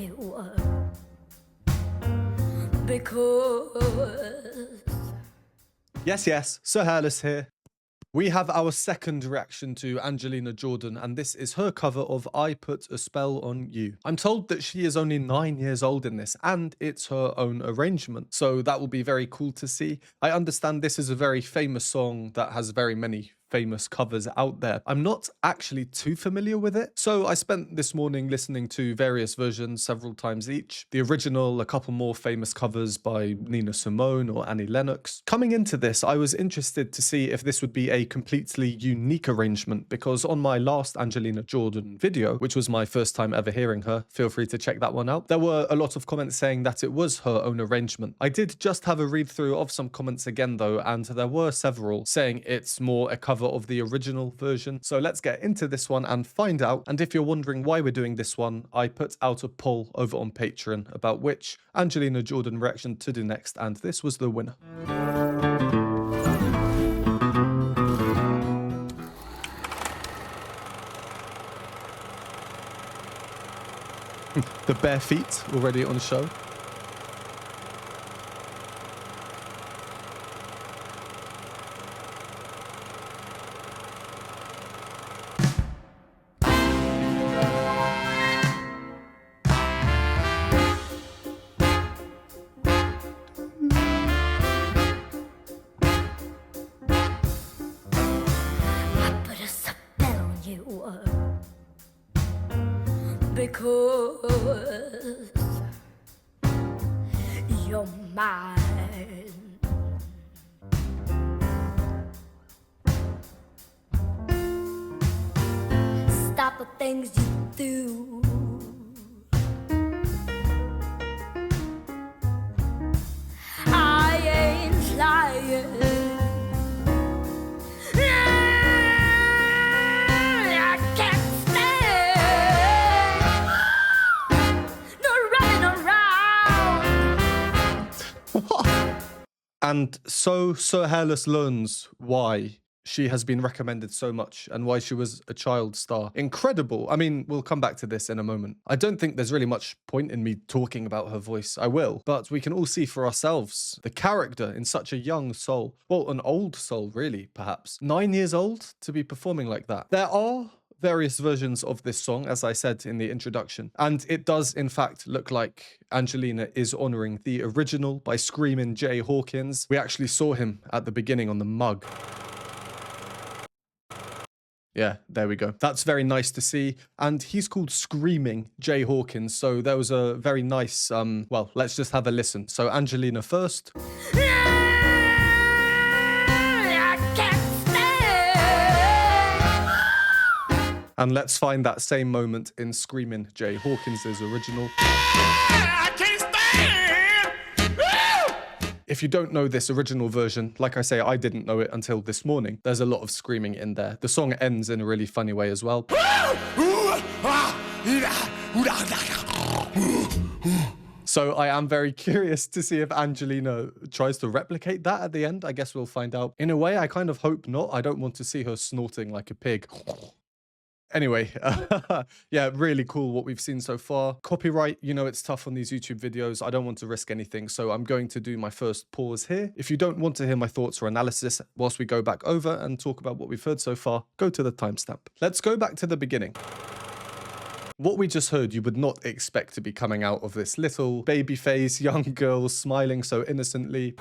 you up because... Yes, Sir Hairless here. We have our second reaction to Angelina Jordan, and this is her cover of I Put a Spell on You. I'm told that she is only 9 years old in this, and it's her own arrangement, so that will be very cool to see. I understand this is a very famous song that has very many famous covers out there. I'm not actually too familiar with it, so I spent this morning listening to various versions several times each. The original, a couple more famous covers by Nina Simone or Annie Lennox. Coming into this, I was interested to see if this would be a completely unique arrangement, because on my last Angelina Jordan video, which was my first time ever hearing her, feel free to check that one out, there were a lot of comments saying that it was her own arrangement. I did just have a read through of some comments again though, and there were several saying it's more a cover of the original version. So let's get into this one and find out. And if you're wondering why we're doing this one, I put out a poll over on Patreon about which Angelina Jordan reaction to do next, and this was the winner. The bare feet already on show. Because you're mine. Stop the things you do. I ain't lying. And so Sir Hairless learns why she has been recommended so much and why she was a child star. Incredible. I mean, we'll come back to this in a moment. I don't think there's really much point in me talking about her voice. I will. But we can all see for ourselves the character in such a young soul. Well, an old soul, really, perhaps. 9 years old to be performing like that. There are various versions of this song, as I said in the introduction, and it does in fact look like Angelina is honoring the original by screaming Jay Hawkins. We actually saw him at the beginning on the mug. Yeah, there we go. That's very nice to see. And he's called Screaming Jay Hawkins, so there was a very nice, well, let's just have a listen. So Angelina first. And let's find that same moment in Screaming Jay Hawkins' original. I can't stand! If you don't know this original version, like I say, I didn't know it until this morning. There's a lot of screaming in there. The song ends in a really funny way as well. So I am very curious to see if Angelina tries to replicate that at the end. I guess we'll find out. In a way, I kind of hope not. I don't want to see her snorting like a pig. Anyway, yeah, really cool what we've seen so far. Copyright, you know, it's tough on these YouTube videos. I don't want to risk anything, so I'm going to do my first pause here. If you don't want to hear my thoughts or analysis whilst we go back over and talk about what we've heard so far, go to the timestamp. Let's go back to the beginning. What we just heard, you would not expect to be coming out of this little baby face, young girl smiling so innocently.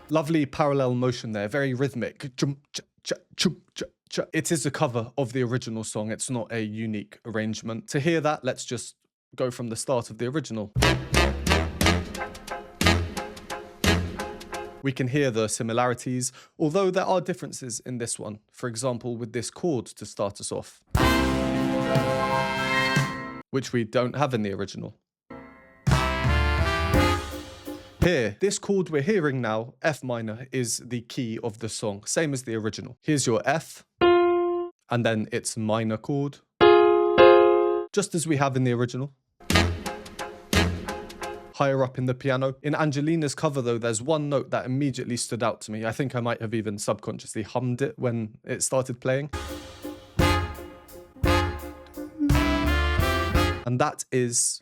Lovely parallel motion there, very rhythmic. It is a cover of the original song. It's not a unique arrangement. To hear that, let's just go from the start of the original. We can hear the similarities, although there are differences in this one. For example, with this chord to start us off, which we don't have in the original. Here, this chord we're hearing now, F minor, is the key of the song, same as the original. Here's your F, and then its minor chord, just as we have in the original. higher up in the piano. In Angelina's cover though, there's one note that immediately stood out to me. I think I might have even subconsciously hummed it when it started playing. And that is...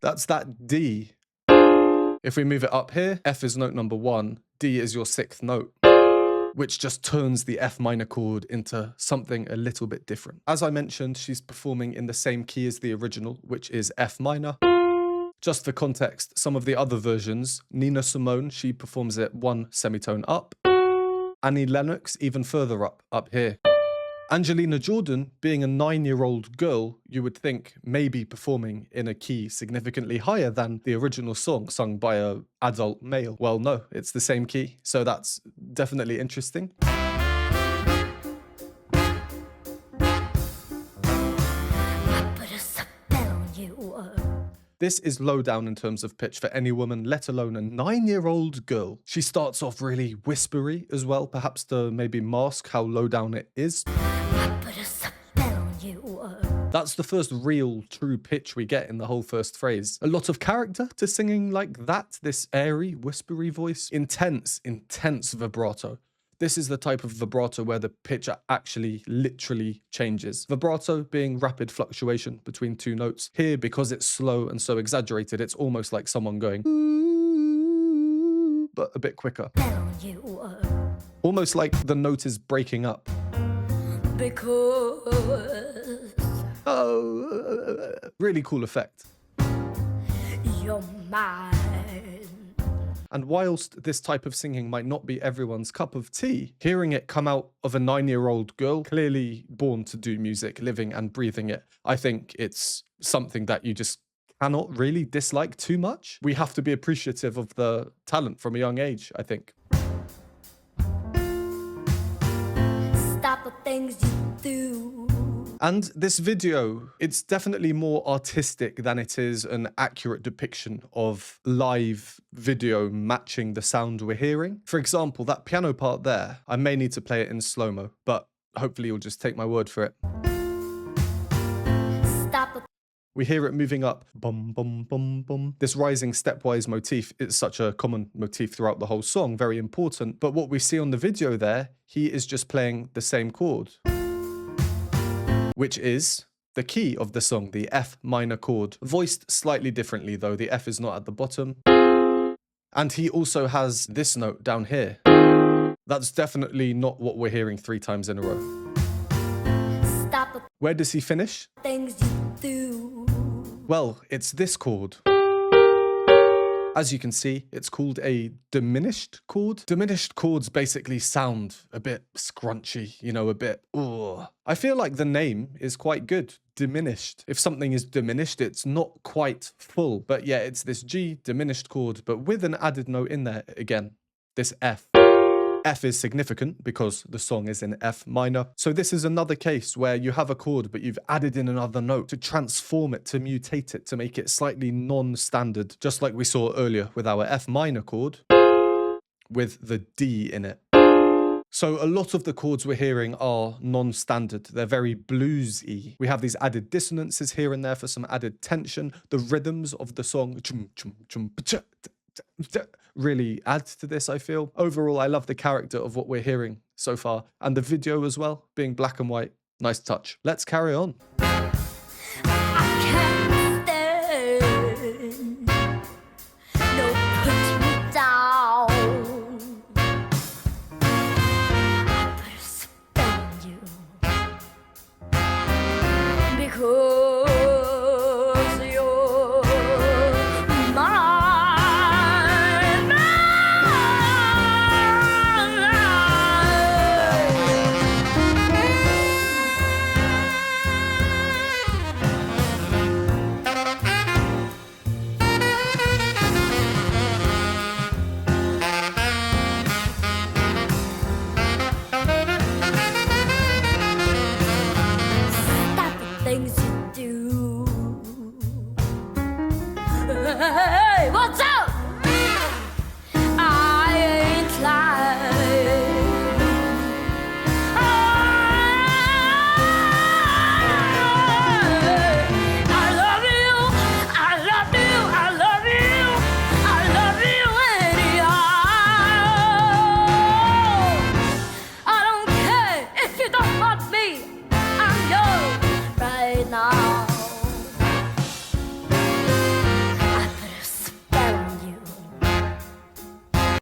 that's that D. If we move it up here, F is note number 1, D is your 6th note, which just turns the F minor chord into something a little bit different. As I mentioned, she's performing in the same key as the original, which is F minor. Just for context, some of the other versions, Nina Simone, she performs it 1 semitone up. Annie Lennox, even further up here. Angelina Jordan, being a 9-year-old girl, you would think maybe performing in a key significantly higher than the original song sung by an adult male. Well, no, it's the same key, so that's definitely interesting. I put a spell on you. This is low down in terms of pitch for any woman, let alone a 9-year-old girl. She starts off really whispery as well, perhaps to maybe mask how low down it is. I put a spell on you. That's the first real true pitch we get in the whole first phrase. A lot of character to singing like that, this airy, whispery voice. Intense vibrato. This is the type of vibrato where the pitch actually literally changes. Vibrato being rapid fluctuation between 2 notes. Here, because it's slow and so exaggerated, it's almost like someone going ooh, but a bit quicker. Almost like the note is breaking up. Because Oh, really cool effect. you're mine. And whilst this type of singing might not be everyone's cup of tea, hearing it come out of a 9-year-old girl, clearly born to do music, living and breathing it, I think it's something that you just cannot really dislike too much. We have to be appreciative of the talent from a young age, I think. Stop the things you do. And this video, it's definitely more artistic than it is an accurate depiction of live video matching the sound we're hearing. For example, that piano part there, I may need to play it in slow-mo, but hopefully you'll just take my word for it. Stop the We hear it moving up, bum, bum, bum, bum. This rising stepwise motif is such a common motif throughout the whole song, very important. But what we see on the video there, he is just playing the same chord, which is the key of the song, the F minor chord. Voiced slightly differently though, the F is not at the bottom. And he also has this note down here. That's definitely not what we're hearing 3 times in a row. stop the Where does he finish? things you do. Well, it's this chord. As you can see, it's called a diminished chord. Diminished chords basically sound a bit scrunchy, you know, a bit, ugh. I feel like the name is quite good, diminished. If something is diminished, it's not quite full. But yeah, it's this G diminished chord, but with an added note in there again, this F. F is significant because the song is in F minor. So this is another case where you have a chord, but you've added in another note to transform it, to mutate it, to make it slightly non-standard, just like we saw earlier with our F minor chord with the D in it. So a lot of the chords we're hearing are non-standard. They're very bluesy. We have these added dissonances here and there for some added tension. The rhythms of the song really add to this, I feel. Overall, I love the character of what we're hearing so far, and the video as well, being black and white. Nice touch. Let's carry on. I can't stand. No, put me down. I put a spell on you. Because you're mine.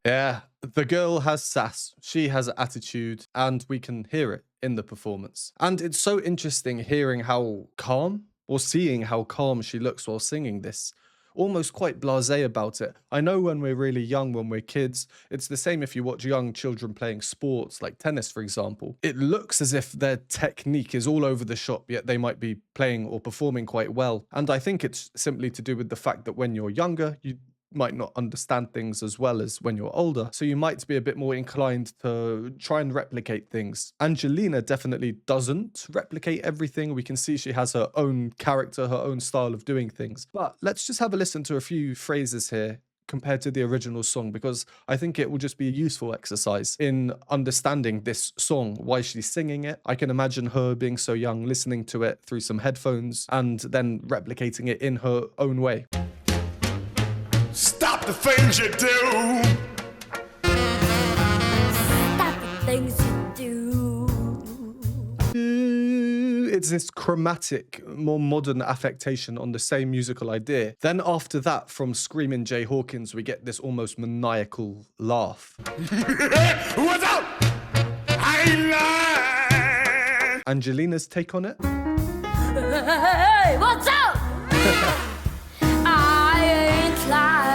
Yeah, the girl has sass, she has attitude, and we can hear it in the performance. And it's so interesting hearing how calm, or seeing how calm she looks while singing this. Almost quite blasé about it. I know when we're really young, when we're kids, it's the same if you watch young children playing sports, like tennis, for example. It looks as if their technique is all over the shop, yet they might be playing or performing quite well. And I think it's simply to do with the fact that when you're younger, you might not understand things as well as when you're older, so you might be a bit more inclined to try and replicate things. Angelina definitely doesn't replicate everything. We can see she has her own character, her own style of doing things. But let's just have a listen to a few phrases here compared to the original song, because I think it will just be a useful exercise in understanding this song, why she's singing it. I can imagine her being so young, listening to it through some headphones and then replicating it in her own way. Stop the things you do. Stop the things you do. It's this chromatic, more modern affectation on the same musical idea. Then after that, from Screamin' Jay Hawkins, we get this almost maniacal laugh. What's up? I ain't lying. Angelina's take on it. Hey, what's up? I ain't lying.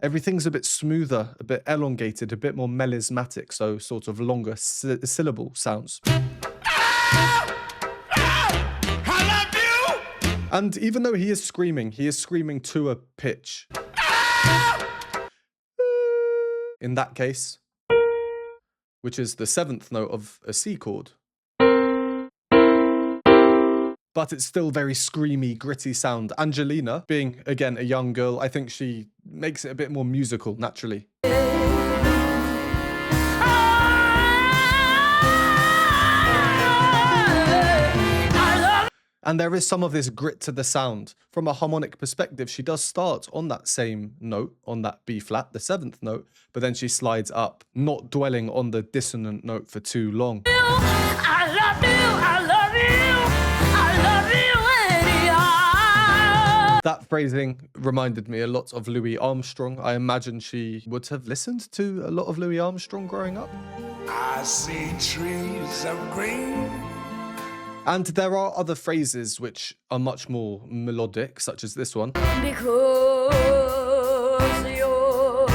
Everything's a bit smoother, a bit elongated, a bit more melismatic, so sort of longer syllable sounds. I love you. And even though he is screaming to a pitch. In that case, which is the 7th note of a C chord. But it's still very screamy, gritty sound. Angelina, being, again, a young girl, I think she makes it a bit more musical, naturally. And there is some of this grit to the sound. From a harmonic perspective, she does start on that same note, on that B flat, the 7th note, but then she slides up, not dwelling on the dissonant note for too long. I love you, I love you, I love you anyhow. That phrasing reminded me a lot of Louis Armstrong. I imagine she would have listened to a lot of Louis Armstrong growing up. I see trees of green. And there are other phrases which are much more melodic, such as this one. Because you're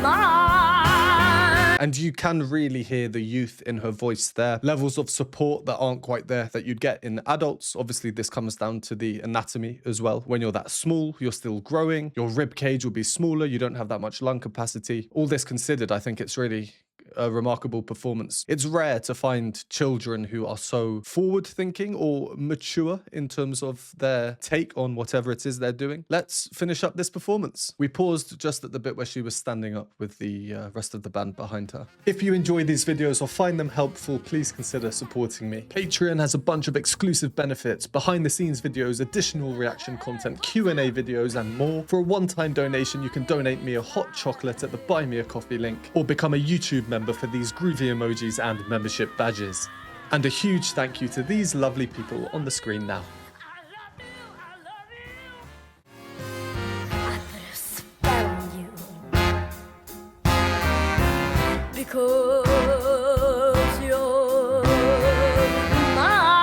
mine. And you can really hear the youth in her voice there. Levels of support that aren't quite there that you'd get in adults. Obviously, this comes down to the anatomy as well. When you're that small, you're still growing. Your rib cage will be smaller. You don't have that much lung capacity. All this considered, I think it's really a remarkable performance. It's rare to find children who are so forward-thinking or mature in terms of their take on whatever it is they're doing. Let's finish up this performance. We paused just at the bit where she was standing up with the rest of the band behind her. If you enjoy these videos or find them helpful, please consider supporting me. Patreon has a bunch of exclusive benefits, behind-the-scenes videos, additional reaction content, Q&A videos, and more. For a one-time donation, you can donate me a hot chocolate at the Buy Me a Coffee link, or become a YouTube member for these groovy emojis and membership badges. And a huge thank you to these lovely people on the screen now. I put a spell on you because you're mine.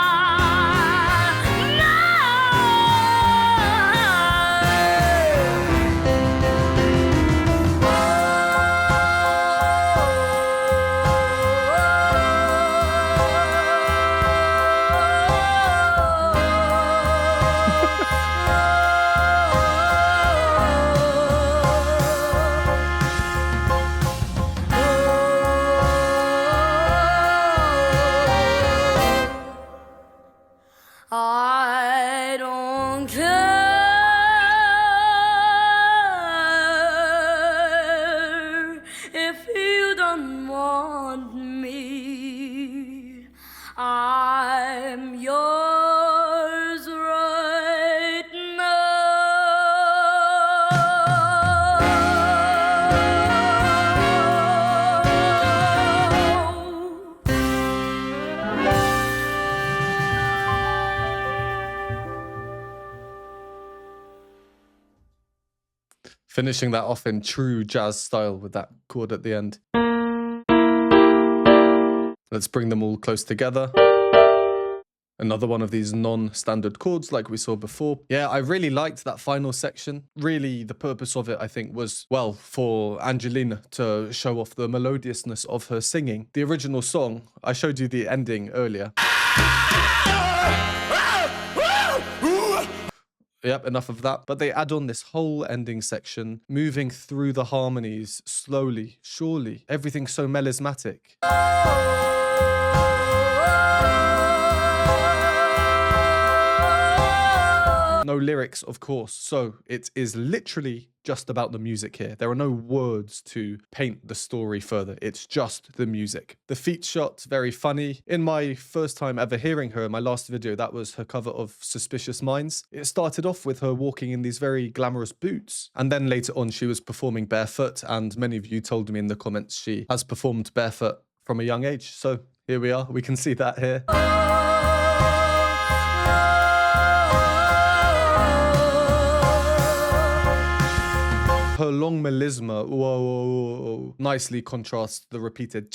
Finishing that off in true jazz style with that chord at the end. Let's bring them all close together. Another one of these non-standard chords like we saw before. Yeah, I really liked that final section. Really, the purpose of it, I think, was, well, for Angelina to show off the melodiousness of her singing. The original song, I showed you the ending earlier. Yep, enough of that. But they add on this whole ending section, moving through the harmonies slowly, surely. Everything's so melismatic. No lyrics, of course, so it is literally just about the music here. There are no words to paint the story further. It's just the music. The feet shot, very funny. In my first time ever hearing her, in my last video, that was her cover of Suspicious Minds. It started off with her walking in these very glamorous boots. And then later on, she was performing barefoot. And many of you told me in the comments she has performed barefoot from a young age. So here we are. We can see that here. Her long melisma, whoa, nicely contrasts the repeated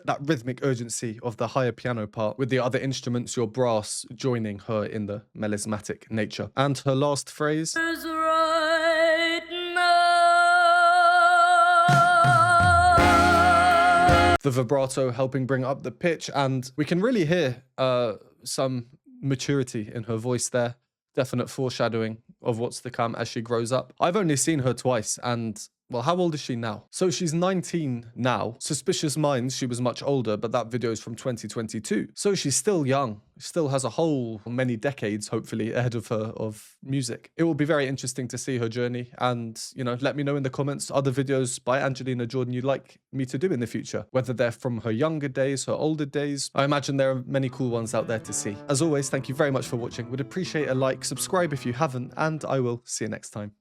that rhythmic urgency of the higher piano part with the other instruments, your brass, joining her in the melismatic nature. And her last phrase. The vibrato helping bring up the pitch, and we can really hear some maturity in her voice there. Definite foreshadowing of what's to come as she grows up. I've only seen her twice, and well, how old is she now? So she's 19 now. Suspicious Minds, she was much older, but that video is from 2022. So she's still young, still has a whole many decades, hopefully, ahead of her of music. It will be very interesting to see her journey, and, you know, let me know in the comments other videos by Angelina Jordan you'd like me to do in the future, whether they're from her younger days, her older days. I imagine there are many cool ones out there to see. As always, thank you very much for watching. Would appreciate a like, subscribe if you haven't, and I will see you next time.